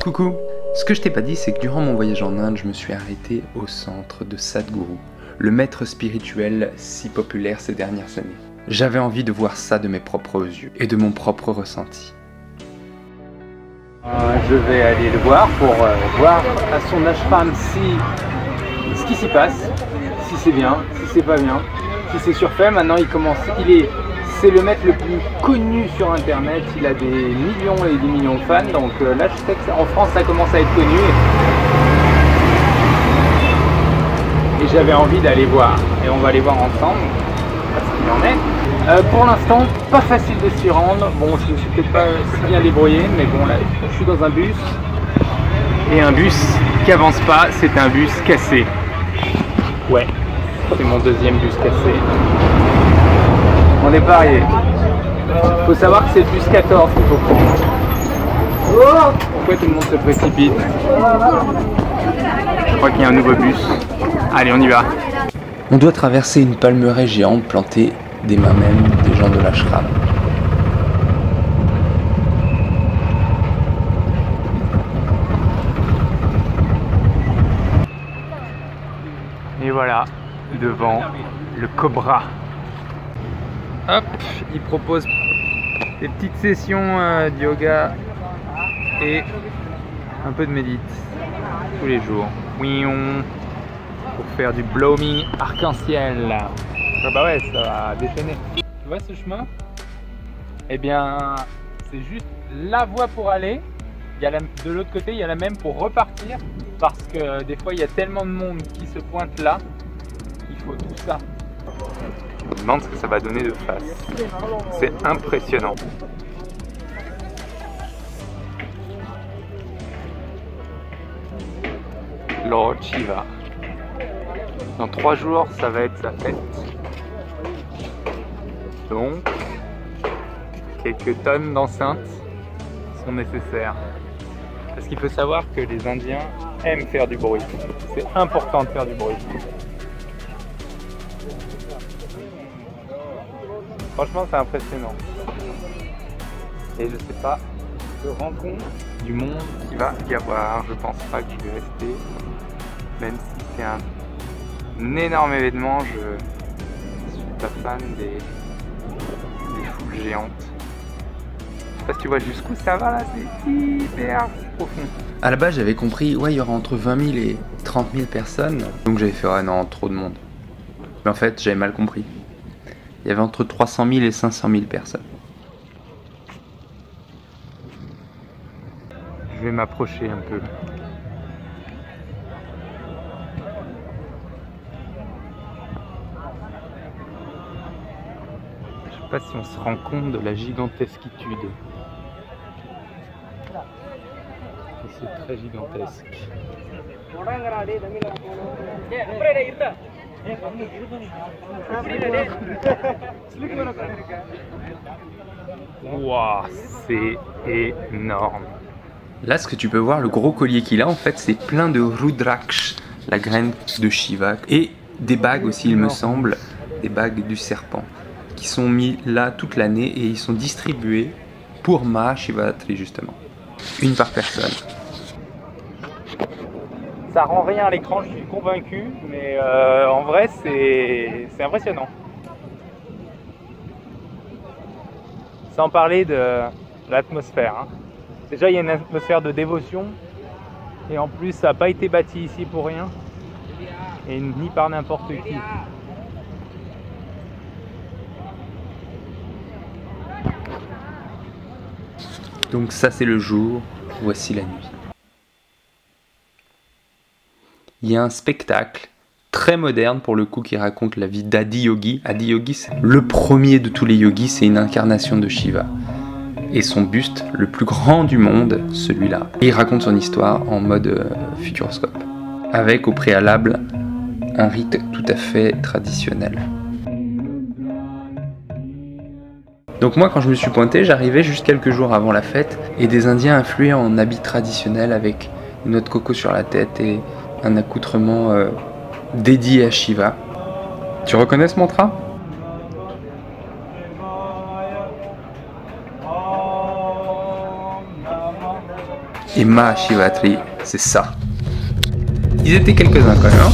Coucou! Ce que je t'ai pas dit, c'est que durant mon voyage en Inde, je me suis arrêté au centre de Sadhguru, le maître spirituel si populaire ces dernières années. J'avais envie de voir ça de mes propres yeux et de mon propre ressenti. Je vais aller le voir pour voir à son ashram ce qui s'y passe, si c'est bien, si c'est pas bien, si c'est surfait. Maintenant c'est le maître le plus connu sur internet, il a des millions et des millions de fans, donc là je sais qu'en France ça commence à être connu et j'avais envie d'aller voir, et on va aller voir ensemble ce qu'il en est. Pour l'instant, pas facile de s'y rendre. Bon, je ne me suis peut-être pas si bien débrouillé, mais bon, là, je suis dans un bus. Et un bus qui avance pas, c'est un bus cassé. Ouais, c'est mon deuxième bus cassé. On est parié. Faut savoir que c'est le bus 14 qu'il faut prendre. Pourquoi tout le monde se précipite? Je crois qu'il y a un nouveau bus. Allez, on y va. On doit traverser une palmeraie géante plantée des mains même des gens de l'ashram. Et voilà, devant le Cobra. Hop, il propose des petites sessions de yoga et un peu de médite tous les jours. Pour faire du blow me arc-en-ciel. Ah bah ouais, ça va déchaîner. Tu vois ce chemin? Eh bien, c'est juste la voie pour aller. De l'autre côté, il y a la même pour repartir. Parce que des fois, il y a tellement de monde qui se pointe là qu'il faut tout ça. Je me demande ce que ça va donner de face. C'est impressionnant. Lord Shiva. Dans 3 jours, ça va être sa fête. Donc, quelques tonnes d'enceintes sont nécessaires. Parce qu'il faut savoir que les Indiens aiment faire du bruit. C'est important de faire du bruit. Franchement, c'est impressionnant. Et je sais pas, je rends compte du monde qu'il va y avoir. Je pense pas que je vais rester, même si c'est un énorme événement. Je suis pas fan des foules géantes. Je sais pas si tu vois jusqu'où ça va là, c'est hyper profond. À la base, j'avais compris, ouais, il y aura entre 20 000 et 30 000 personnes. Donc j'avais fait, ah non, trop de monde. Mais en fait, j'avais mal compris. Il y avait entre 300 000 et 500 000 personnes. Je vais m'approcher un peu. Je sais pas si on se rend compte de la gigantesquitude. C'est très gigantesque. Wow, c'est énorme. Là, ce que tu peux voir, le gros collier qu'il a, en fait, c'est plein de Rudraksh, la graine de Shiva, et des bagues aussi, il me semble, des bagues du serpent, qui sont mis là toute l'année et ils sont distribués pour Mahashivaratri, justement. Une par personne. Ça rend rien à l'écran, je suis convaincu, mais en vrai, c'est impressionnant. Sans parler de l'atmosphère. Hein. Déjà, il y a une atmosphère de dévotion, et en plus, ça n'a pas été bâti ici pour rien, et ni par n'importe qui. Donc ça, c'est le jour, voici la nuit. Il y a un spectacle très moderne pour le coup qui raconte la vie d'Adi Yogi. Adi Yogi, c'est le premier de tous les yogis, c'est une incarnation de Shiva. Et son buste, le plus grand du monde, celui-là. Et il raconte son histoire en mode futuroscope. Avec au préalable un rite tout à fait traditionnel. Donc moi quand je me suis pointé, j'arrivais juste quelques jours avant la fête et des Indiens affluaient en habits traditionnels avec une noix de coco sur la tête et un accoutrement dédié à Shiva. Tu reconnais ce mantra? Et Mahashivatri, c'est ça. Ils étaient quelques-uns quand même. Hein.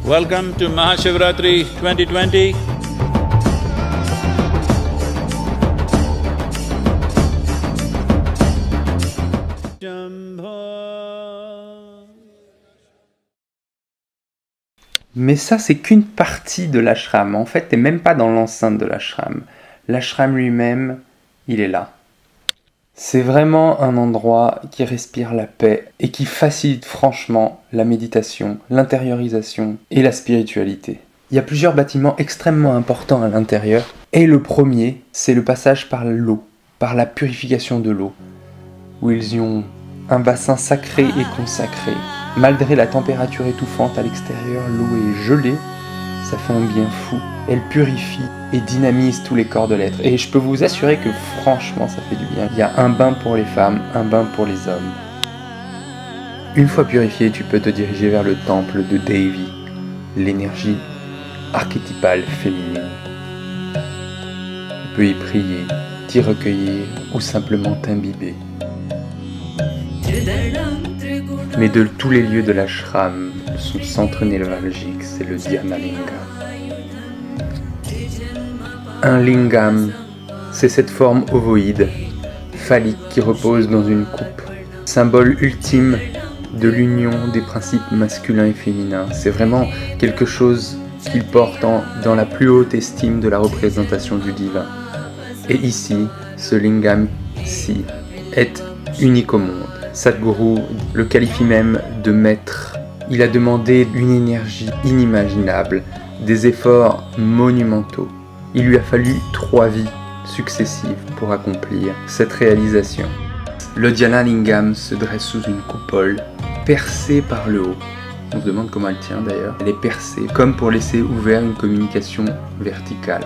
Welcome to Mahashivratri 2020. Mais ça, c'est qu'une partie de l'ashram. En fait, t'es même pas dans l'enceinte de l'ashram. L'ashram lui-même, il est là. C'est vraiment un endroit qui respire la paix et qui facilite franchement la méditation, l'intériorisation et la spiritualité. Il y a plusieurs bâtiments extrêmement importants à l'intérieur. Et le premier, c'est le passage par l'eau, par la purification de l'eau, où ils y ont un bassin sacré et consacré. Malgré la température étouffante à l'extérieur, l'eau est gelée, ça fait un bien fou. Elle purifie et dynamise tous les corps de l'être. Et je peux vous assurer que franchement, ça fait du bien. Il y a un bain pour les femmes, un bain pour les hommes. Une fois purifié, tu peux te diriger vers le temple de Devi, l'énergie archétypale féminine. Tu peux y prier, t'y recueillir ou simplement t'imbiber. Mais de tous les lieux de l'ashram, son centre névralgique, c'est le Dhyana Lingam. Un lingam, c'est cette forme ovoïde, phallique qui repose dans une coupe, symbole ultime de l'union des principes masculins et féminins. C'est vraiment quelque chose qu'il porte dans la plus haute estime de la représentation du divin. Et ici, ce lingam-ci est unique au monde. Sadhguru le qualifie même de maître. Il a demandé une énergie inimaginable, des efforts monumentaux. Il lui a fallu 3 vies successives pour accomplir cette réalisation. Le Dhyana Lingam se dresse sous une coupole percée par le haut. On se demande comment elle tient d'ailleurs. Elle est percée, comme pour laisser ouvert une communication verticale.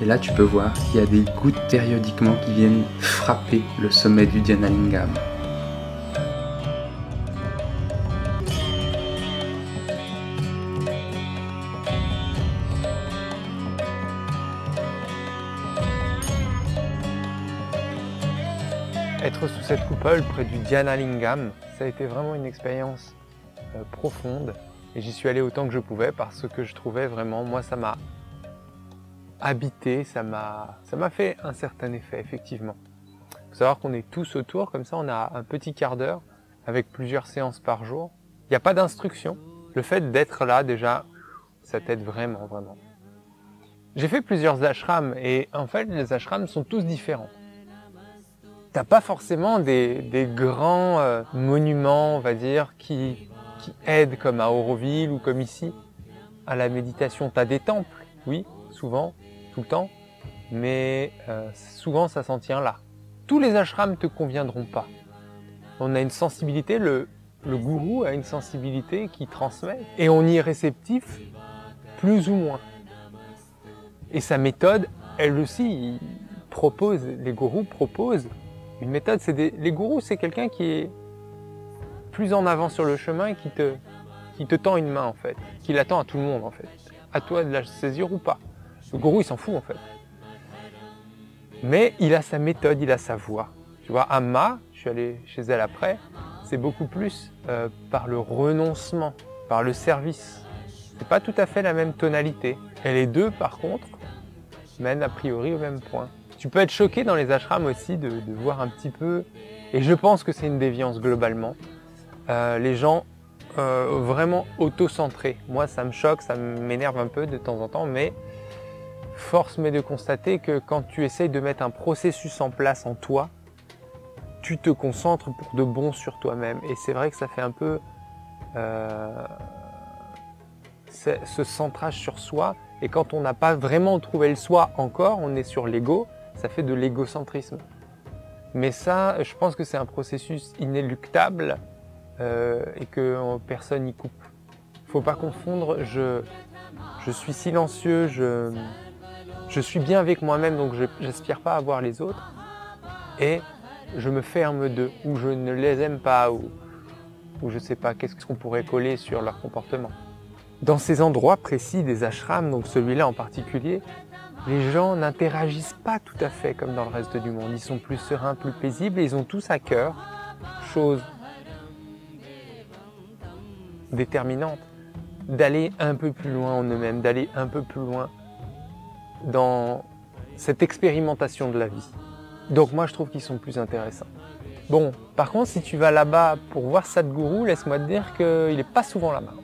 Et là tu peux voir qu'il y a des gouttes périodiquement qui viennent frapper le sommet du Dhyana Lingam. Être sous cette coupole près du Dhyana Lingam, ça a été vraiment une expérience profonde. Et j'y suis allé autant que je pouvais parce que je trouvais vraiment, moi ça m'a habité, ça m'a fait un certain effet, effectivement. Il faut savoir qu'on est tous autour, comme ça on a un petit quart d'heure avec plusieurs séances par jour. Il n'y a pas d'instruction. Le fait d'être là déjà, ça t'aide vraiment, vraiment. J'ai fait plusieurs ashrams et en fait les ashrams sont tous différents. T'as pas forcément des grands monuments, on va dire, qui aident comme à Auroville ou comme ici à la méditation. T'as des temples, oui, souvent, tout le temps, mais souvent ça s'en tient là. Tous les ashrams te conviendront pas. On a une sensibilité, le gourou a une sensibilité qui transmet et on y est réceptif plus ou moins. Et sa méthode, elle aussi, les gourous proposent une méthode. Les gourous, c'est quelqu'un qui est plus en avant sur le chemin et qui te tend une main en fait, qui l'attend à tout le monde en fait. À toi de la saisir ou pas. Le gourou, il s'en fout en fait. Mais il a sa méthode, il a sa voix. Tu vois, Amma, je suis allé chez elle après, c'est beaucoup plus par le renoncement, par le service. C'est pas tout à fait la même tonalité. Et les deux, par contre, mènent a priori au même point. Tu peux être choqué dans les ashrams aussi de voir un petit peu, et je pense que c'est une déviance globalement, les gens vraiment auto-centrés. Moi ça me choque, ça m'énerve un peu de temps en temps, mais force m'est de constater que quand tu essayes de mettre un processus en place en toi, tu te concentres pour de bon sur toi-même. Et c'est vrai que ça fait un peu ce centrage sur soi, et quand on n'a pas vraiment trouvé le soi encore, on est sur l'ego. Ça fait de l'égocentrisme. Mais ça, je pense que c'est un processus inéluctable et que personne n'y coupe. Il ne faut pas confondre, je suis silencieux, je suis bien avec moi-même, donc je n'aspire pas à voir les autres. Et je me ferme d'eux, ou je ne les aime pas, ou ou je sais pas, qu'est-ce qu'on pourrait coller sur leur comportement. Dans ces endroits précis des ashrams, donc celui-là en particulier, les gens n'interagissent pas tout à fait comme dans le reste du monde. Ils sont plus sereins, plus paisibles et ils ont tous à cœur, chose déterminante, d'aller un peu plus loin en eux-mêmes, d'aller un peu plus loin dans cette expérimentation de la vie. Donc moi je trouve qu'ils sont plus intéressants. Bon, par contre si tu vas là-bas pour voir Sadhguru, laisse-moi te dire qu'il n'est pas souvent là-bas.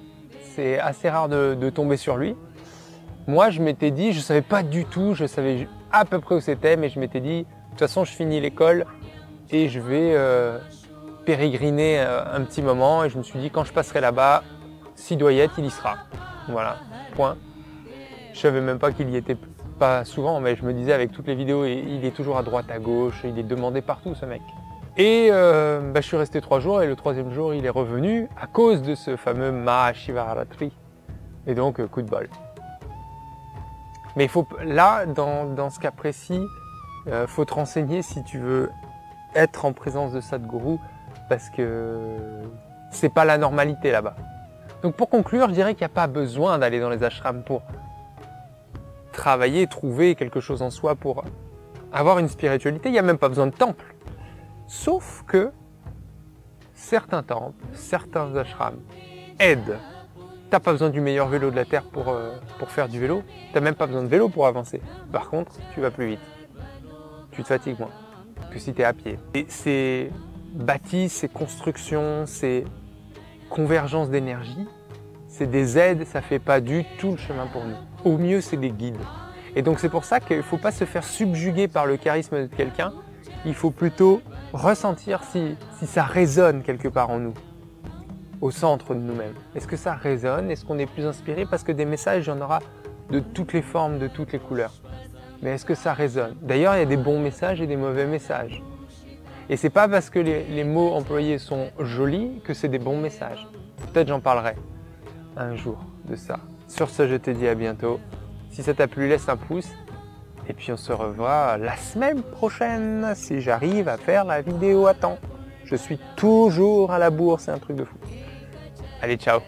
C'est assez rare de tomber sur lui. Moi je m'étais dit, je ne savais pas du tout, je savais à peu près où c'était, mais je m'étais dit, de toute façon je finis l'école et je vais pérégriner un petit moment, et je me suis dit quand je passerai là-bas, s'il doit y être, il y sera. Voilà, point. Je savais même pas qu'il y était pas souvent, mais je me disais avec toutes les vidéos, il est toujours à droite, à gauche, il est demandé partout ce mec. Et je suis resté 3 jours et le 3e jour il est revenu à cause de ce fameux Mahashivaratri. Et donc coup de bol. Mais il faut, là, dans ce cas précis, faut te renseigner si tu veux être en présence de Sadhguru, parce que c'est pas la normalité là-bas. Donc pour conclure, je dirais qu'il n'y a pas besoin d'aller dans les ashrams pour travailler, trouver quelque chose en soi, pour avoir une spiritualité. Il n'y a même pas besoin de temple. Sauf que certains temples, certains ashrams aident. T'as pas besoin du meilleur vélo de la Terre pour faire du vélo. T'as même pas besoin de vélo pour avancer. Par contre, tu vas plus vite. Tu te fatigues moins que si tu es à pied. Et ces bâtisses, ces constructions, ces convergences d'énergie, c'est des aides, ça fait pas du tout le chemin pour nous. Au mieux, c'est des guides. Et donc c'est pour ça qu'il ne faut pas se faire subjuguer par le charisme de quelqu'un. Il faut plutôt ressentir si ça résonne quelque part en nous, au centre de nous-mêmes. Est-ce que ça résonne? Est-ce qu'on est plus inspiré? Parce que des messages, il y en aura de toutes les formes, de toutes les couleurs. Mais est-ce que ça résonne? D'ailleurs, il y a des bons messages et des mauvais messages. Et c'est pas parce que les mots employés sont jolis que c'est des bons messages. Peut-être j'en parlerai un jour de ça. Sur ce, je te dis à bientôt. Si ça t'a plu, laisse un pouce. Et puis on se revoit la semaine prochaine, si j'arrive à faire la vidéo à temps. Je suis toujours à la bourre, c'est un truc de fou. Allez, ciao!